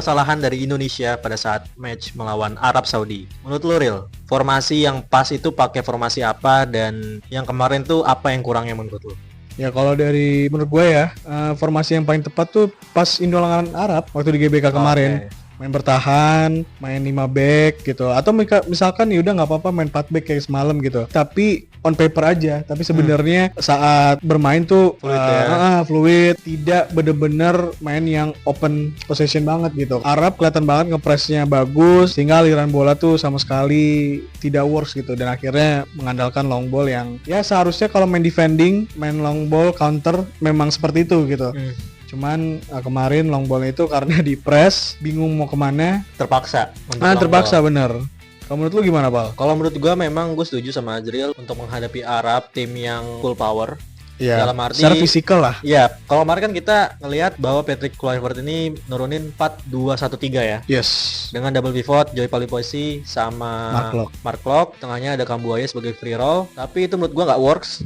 kesalahan dari Indonesia pada saat match melawan Arab Saudi. Menurut lo Real, formasi yang pas itu pakai formasi apa, dan yang kemarin tuh apa yang kurangnya menurut lo? Ya kalau dari menurut gue ya, formasi yang paling tepat tuh pas Indo lawan Arab waktu di GBK kemarin. Oke. Main bertahan, main 5 back gitu. Atau misalkan ya udah nggak apa-apa main 4 back kayak semalam gitu. Tapi on paper aja. Tapi sebenarnya saat bermain tuh Fluid ya. fluid, tidak bener-bener main yang open possession banget gitu. Arab kelihatan banget ngepressnya bagus, sehingga aliran bola tuh sama sekali tidak works gitu. Dan akhirnya mengandalkan long ball yang ya seharusnya kalau main defending, main long ball counter memang seperti itu gitu. Cuman kemarin long ball itu karena di press bingung mau kemana. Terpaksa untuk Terpaksa long ball. bener. Kalau menurut lu gimana, Pal? Kalau menurut gue memang gue setuju sama Azriel untuk menghadapi Arab, tim yang full power. Iya. Dalam arti Secara fisikal lah. ya, kalau kemarin kan kita ngelihat bahwa Patrick Kluivert ini nurunin 4-2-1-3 ya. Yes. Dengan double pivot, Joy Palipoisi sama Mark Locke. Tengahnya ada Kambuaya sebagai free roll. Tapi itu menurut gua nggak works.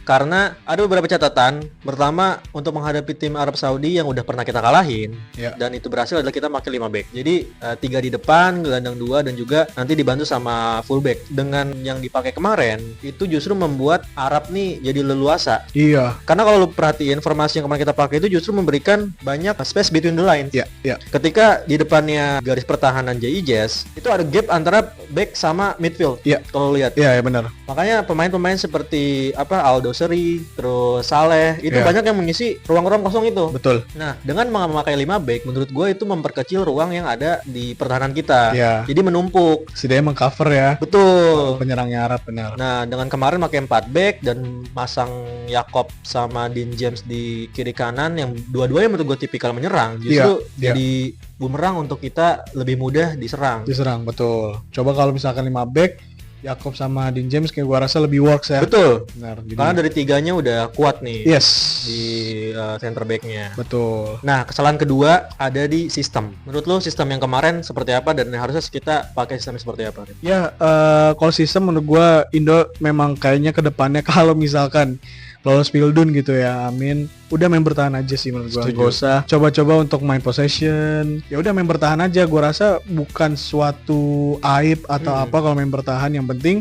Karena ada beberapa catatan. Pertama, untuk menghadapi tim Arab Saudi yang udah pernah kita kalahin. Ya. Dan itu berhasil adalah kita pakai 5 back. Jadi 3 di depan, gelandang 2, dan juga nanti dibantu sama full back. Dengan yang dipakai kemarin, itu justru membuat Arab nih jadi leluasa. Iya. Karena kalau lu perhatiin formasi yang kemarin kita pakai itu justru memberikan banyak space between the lines. Iya. Ketika di depannya garis pertahanan JI Jazz, itu ada gap antara back sama midfield. Iya. Kalau lihat. Iya, benar. Makanya pemain-pemain seperti Aldo Seri, terus Saleh, itu Iya. banyak yang mengisi ruang-ruang kosong itu. Betul. Nah, dengan memakai 5 back, menurut gue itu memperkecil ruang yang ada di pertahanan kita. Iya. Jadi menumpuk. Setidaknya mengcover ya. Betul. Penyerangnya Arab, benar. Nah, dengan kemarin pakai 4 back dan masang Yakob sama Dean James di kiri kanan yang dua-duanya menurut gue tipikal menyerang, justru Iya. jadi bumerang untuk kita lebih mudah diserang. Diserang, betul. Coba kalau misalkan 5 back, Yakob sama Dean James kayak gua rasa lebih works ya. Betul. Benar. Karena dari tiganya udah kuat nih Yes. di center backnya. Betul. Nah, kesalahan kedua ada di sistem. Menurut lo sistem yang kemarin seperti apa, dan harusnya kita pakai sistem seperti apa? Ya, kalau sistem menurut gua Indo memang kayaknya ke depannya kalau misalkan lolos Pildun gitu ya, amin. Udah main bertahan aja sih menurut gua. Setuju. Gak usah coba-coba untuk main possession. Ya udah main bertahan aja. Gua rasa bukan suatu aib atau apa kalau main bertahan. Yang penting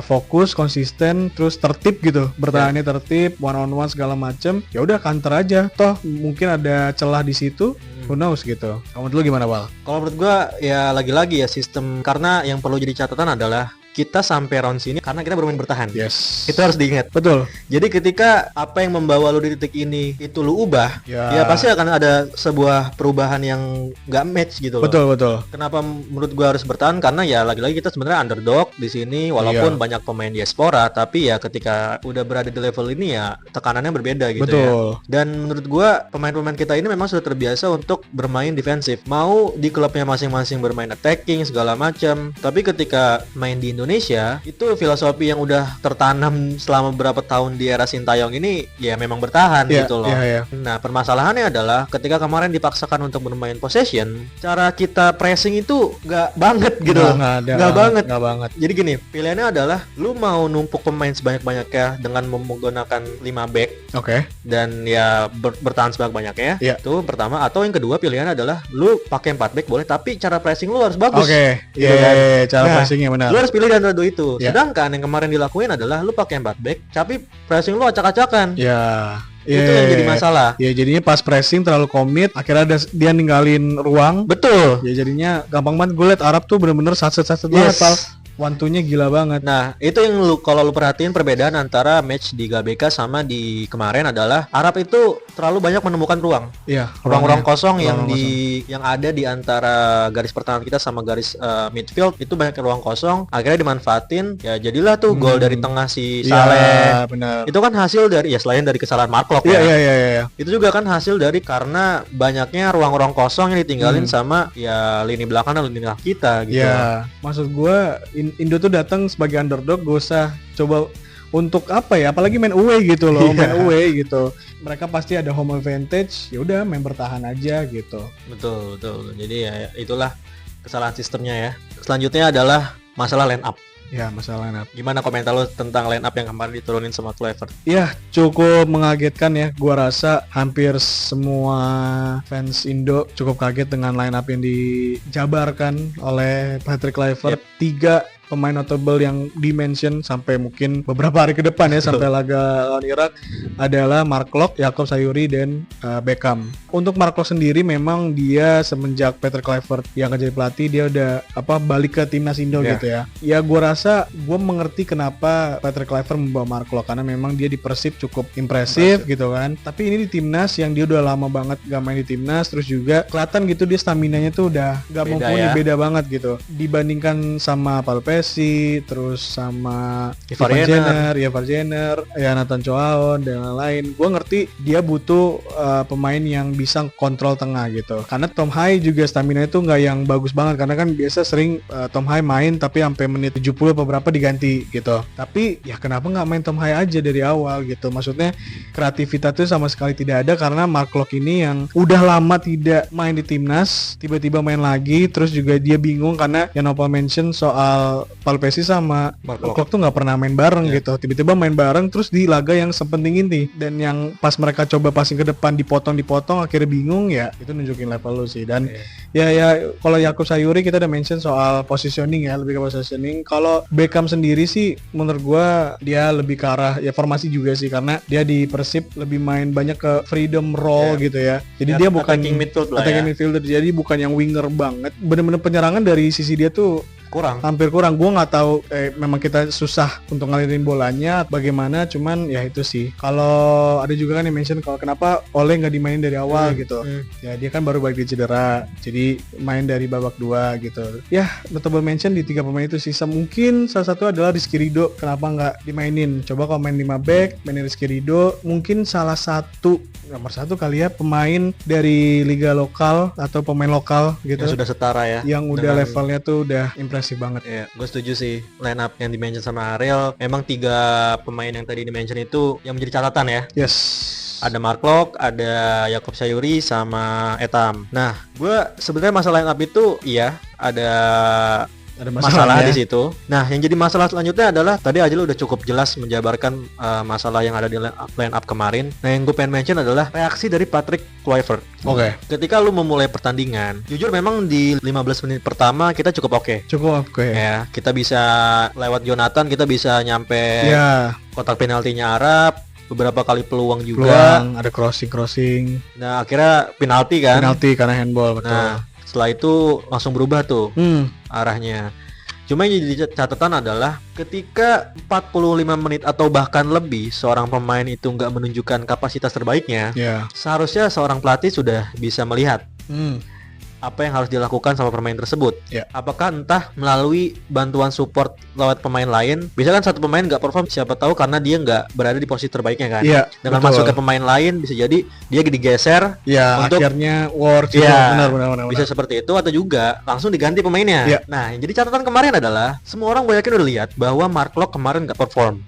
fokus, konsisten, terus tertib gitu. Bertahannya tertib, one on one segala macem. Ya udah counter aja. Toh mungkin ada celah di situ. Who knows gitu. Kamu dulu gimana, Bal? Kalau menurut gua ya lagi-lagi ya sistem, karena yang perlu jadi catatan adalah kita sampai round sini karena kita bermain bertahan. Yes. Itu harus diingat. Betul. Jadi ketika apa yang membawa lu di titik ini itu lu ubah, Ya. ya pasti akan ada sebuah perubahan yang nggak match gitu loh. Betul. Kenapa menurut gua harus bertahan? Karena ya lagi-lagi kita sebenarnya underdog di sini, walaupun Iya. banyak pemain diaspora, tapi ya ketika udah berada di level ini ya tekanannya berbeda gitu ya. Betul. Dan menurut gua pemain-pemain kita ini memang sudah terbiasa untuk bermain defensif. Mau di klubnya masing-masing bermain attacking segala macam, tapi ketika main di Indonesia, itu filosofi yang udah tertanam selama beberapa tahun di era Sintayong ini ya memang bertahan Iya, gitu loh. iya. Nah, permasalahannya adalah ketika kemarin dipaksakan untuk bermain possession, cara kita pressing itu nggak banget gitu loh. Nggak banget. Nggak banget. Jadi gini, pilihannya adalah lu mau numpuk pemain sebanyak-banyaknya dengan menggunakan 5 back Oke. dan ya bertahan sebanyak-banyaknya. Iya. Itu pertama. Atau yang kedua pilihan adalah lu pakai 4 back boleh, tapi cara pressing lu harus bagus. Oke. Gitu Iya, kan. cara Nah, pressingnya benar. Lu harus pilih di antara dua itu. Iya. Sedangkan yang kemarin dilakuin adalah lu pakai 4 back, tapi pressing lu acak-acakan. Ya. Itu yang jadi masalah. Ya jadinya pas pressing terlalu komit, akhirnya dia ninggalin ruang. Betul. Ya jadinya gampang banget. Gue liat Arab tuh bener-bener satset banget, Pal. One two-nya gila banget. Nah, itu yang kalau lu perhatiin perbedaan antara match di GBK sama di kemarin adalah Arab itu terlalu banyak menemukan ruang. Iya, Ruang-ruang kosong yang ruang yang ada di antara garis pertahanan kita sama garis midfield, itu banyak ruang kosong. Akhirnya dimanfaatin, ya jadilah tuh gol dari tengah si Saleh. Iya, benar. Itu kan hasil dari ya selain dari kesalahan Mark Locke ya. Iya. Itu juga kan hasil dari karena banyaknya ruang-ruang kosong yang ditinggalin sama ya lini belakang dan lini tengah kita gitu. Ya, maksud gue Indo tuh datang sebagai underdog, gak usah coba untuk apa ya, apalagi main away gitu loh, main away gitu. Mereka pasti ada home advantage, ya udah main bertahan aja gitu. Betul. Jadi ya itulah kesalahan sistemnya ya. Selanjutnya adalah masalah line up. Ya, masalah line up. Gimana komentar lo tentang line up yang kemarin diturunin sama Kluivert? Ya, cukup mengagetkan ya. Gua rasa hampir semua fans Indo cukup kaget dengan line up yang dijabarkan oleh Patrick Kluivert. Tiga pemain notable yang dimention sampai mungkin beberapa hari ke depan ya, sampai laga lawan Irak adalah Mark Locke, Jakob Sayuri, dan Beckham. Untuk Mark Locke sendiri memang dia semenjak Patrick Kluivert yang jadi pelatih dia udah balik ke timnas Indo gitu ya. Ya gua rasa gua mengerti kenapa Patrick Kluivert membawa Mark Locke karena memang dia di Persib cukup impresif gitu kan. Tapi ini di timnas yang dia udah lama banget gak main di timnas, terus juga kelihatan gitu dia staminanya tuh udah gak mumpuni, beda banget gitu dibandingkan sama Palpesi, terus sama Ivar Jenner, ya Nathan Choaon dan lain-lain. Gue ngerti dia butuh pemain yang bisa kontrol tengah gitu. Karena Tom Hai juga stamina itu nggak yang bagus banget karena kan biasa sering Tom Hai main tapi sampai menit 70 beberapa diganti gitu. Tapi ya kenapa nggak main Tom Hai aja dari awal gitu? Maksudnya kreativitas itu sama sekali tidak ada karena Mark Locke ini yang udah lama tidak main di timnas tiba-tiba main lagi, terus juga dia bingung karena yang Nopal mention soal Palpesi sama Mark Locke tuh nggak pernah main bareng gitu. Tiba-tiba main bareng terus di laga yang sepenting ini, dan yang pas mereka coba passing ke depan dipotong akhirnya bingung ya. Itu nunjukin level lu sih. Dan ya kalau Jakob Sayuri kita udah mention soal positioning ya, lebih ke positioning. Kalau Beckham sendiri sih menurut gua dia lebih ke arah ya formasi juga sih, karena dia di Persib lebih main banyak ke freedom role gitu ya. Jadi dia bukan attacking midfielder, jadi bukan yang winger banget. Bener-bener penyerangan dari sisi dia tuh hampir kurang. Gue nggak tahu memang kita susah untuk ngalirin bolanya bagaimana, cuman ya itu sih. Kalau ada juga kan yang mention kalau kenapa Ole nggak dimainin dari awal gitu. Ya dia kan baru balik dari cedera, jadi main dari babak 2 gitu. Ya notable mention di 3 pemain itu sih. Mungkin salah satu adalah Rizky Ridho, kenapa nggak dimainin. Coba kalau main 5 back mainin Rizky Ridho, mungkin salah satu nomor 1 kali ya pemain dari liga lokal atau pemain lokal gitu yang sudah setara ya, yang udah levelnya tuh udah impresif banget. Ya, gue setuju sih. Line up yang dimention sama Ariel, memang 3 pemain yang tadi dimention itu yang menjadi catatan ya. Yes. Ada Mark Locke, ada Jakob Sayuri, sama Etam. Nah, gue sebenarnya masalah line up itu ada masalah di situ. Nah, yang jadi masalah selanjutnya adalah tadi Ajil udah cukup jelas menjabarkan masalah yang ada di line up kemarin. Nah, yang gue pengen mention adalah reaksi dari Patrick Kluivert. Oke. Ketika lu memulai pertandingan, jujur memang di 15 menit pertama kita cukup oke. Ya, kita bisa lewat Jonathan, kita bisa nyampe kotak penaltinya Arab. Beberapa kali peluang juga. Ada crossing. Nah, akhirnya penalti kan? Penalti karena handball, betul. Nah, setelah itu langsung berubah tuh arahnya. Cuma yang jadi catatan adalah ketika 45 menit atau bahkan lebih seorang pemain itu nggak menunjukkan kapasitas terbaiknya, seharusnya seorang pelatih sudah bisa melihat apa yang harus dilakukan sama pemain tersebut. Apakah entah melalui bantuan support lewat pemain lain. Bisa kan satu pemain nggak perform, siapa tahu karena dia nggak berada di posisi terbaiknya kan. Dengan masuk ke pemain lain bisa jadi dia digeser untuk akhirnya war. Benar. Bisa seperti itu, atau juga langsung diganti pemainnya. Nah, yang jadi catatan kemarin adalah semua orang banyak udah lihat bahwa Mark Locke kemarin nggak perform.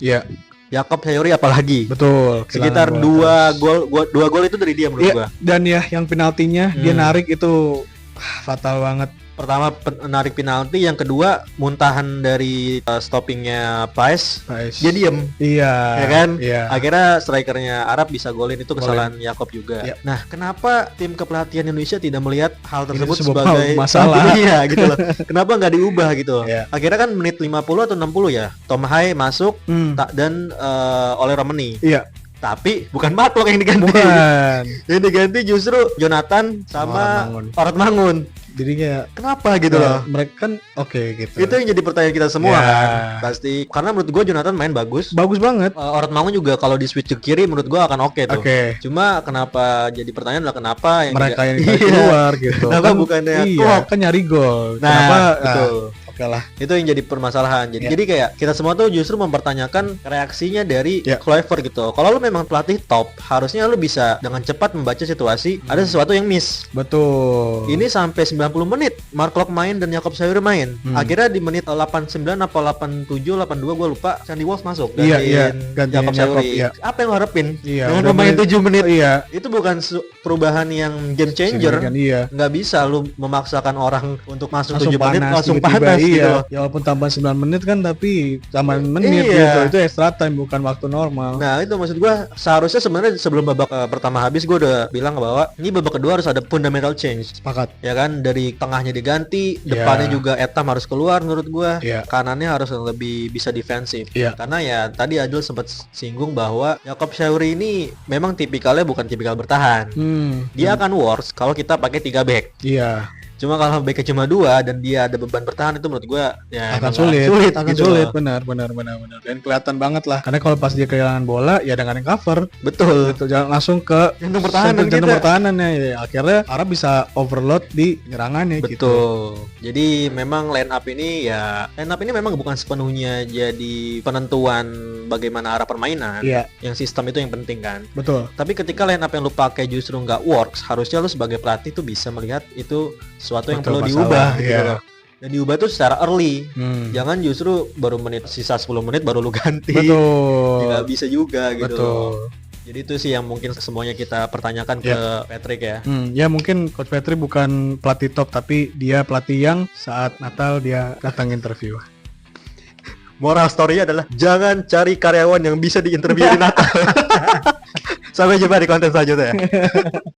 Jakob Sayuri apalagi. Betul. Sekitar 2 gol itu dari dia menurut gua. Dan yang penaltinya dia narik itu fatal banget. Pertama narik penalti, yang kedua muntahan dari stoppingnya Paes. Dia diem. Ya kan? Akhirnya strikernya Arab bisa golin, itu kesalahan Jakob juga. Nah, kenapa tim kepelatihan Indonesia tidak melihat hal tersebut sebagai masalah? Gitu loh. Kenapa nggak diubah gitu? Akhirnya kan menit 50 atau 60 ya, Tom Hai masuk dan oleh Romani. Tapi bukan Mark Locke yang diganti. Yang diganti justru Jonathan sama Orat Mangun. Jadi kayak kenapa gitu loh? Mereka kan gitu. Itu yang jadi pertanyaan kita semua kan. Pasti karena menurut gue Jonathan main bagus banget. Orat Mangun juga kalau di switch ke kiri menurut gue akan oke tuh. Cuma kenapa jadi pertanyaan adalah kenapa yang mereka yang keluar gitu. Kenapa bukannya kan nyari gol. Nah, betul. Oke lah. Itu yang jadi permasalahan. Jadi kayak kita semua tuh justru mempertanyakan reaksinya dari Kluivert gitu. Kalau lu memang pelatih top, harusnya lu bisa dengan cepat membaca situasi ada sesuatu yang miss. Betul. Ini sampai 90 menit Mark Locke main dan Jakob Sayuri main. Akhirnya di menit 89 apa 87 82 gue lupa, Sandy Walsh masuk gantiin Jakob Sayuri. Apa yang lu harapin dengan pemain 7 menit? Itu bukan perubahan yang game changer. Nggak bisa lu memaksakan orang untuk masuk 7 menit langsung panas. gitu iya. loh. Ya walaupun tambahan 9 menit kan, tapi tambahan menit Iya. gitu. Itu extra time, bukan waktu normal. Nah itu maksud gua, seharusnya sebenarnya sebelum babak pertama habis gue udah bilang bahwa ini babak kedua harus ada fundamental change. Sepakat. Ya kan, dari tengahnya diganti, Iya. depannya juga Etam harus keluar menurut gua. Iya. Kanannya harus lebih bisa defensif. Iya. Karena ya tadi Adil sempat singgung bahwa Jakob Syauri ini memang tipikalnya bukan tipikal bertahan. Dia akan worse kalau kita pakai 3 back. Iya. Cuma kalau backnya cuma 2 dan dia ada beban bertahan, itu menurut gua ya Akan emang sulit, akan gitu sulit, loh. benar. Dan kelihatan banget lah. Karena kalau pas dia kehilangan bola, ya ada yang cover. Betul. Gitu, jangan langsung ke Jantung pertahanan jantung kita. pertahanannya. Ya, akhirnya Arab bisa overload di penyerangannya gitu. Betul. Jadi memang line up ini memang bukan sepenuhnya jadi penentuan bagaimana arah permainan. Iya, Yang sistem itu yang penting kan. betul. Tapi ketika line up yang lu pakai justru nggak works, harusnya lu sebagai pelatih tuh bisa melihat itu sesuatu yang Betul, perlu masalah, diubah gitu iya. loh. Dan diubah tuh secara early. Hmm. Jangan justru baru sisa 10 menit baru lu ganti. Betul. Nggak bisa juga gitu. Betul. Jadi itu sih yang mungkin semuanya kita pertanyakan ke Patrick ya. Ya mungkin Coach Petri bukan pelatih top, tapi dia pelatih yang saat Natal dia datang interview. Moral story-nya adalah jangan cari karyawan yang bisa diinterview di Natal. Sampai jumpa di konten selanjutnya.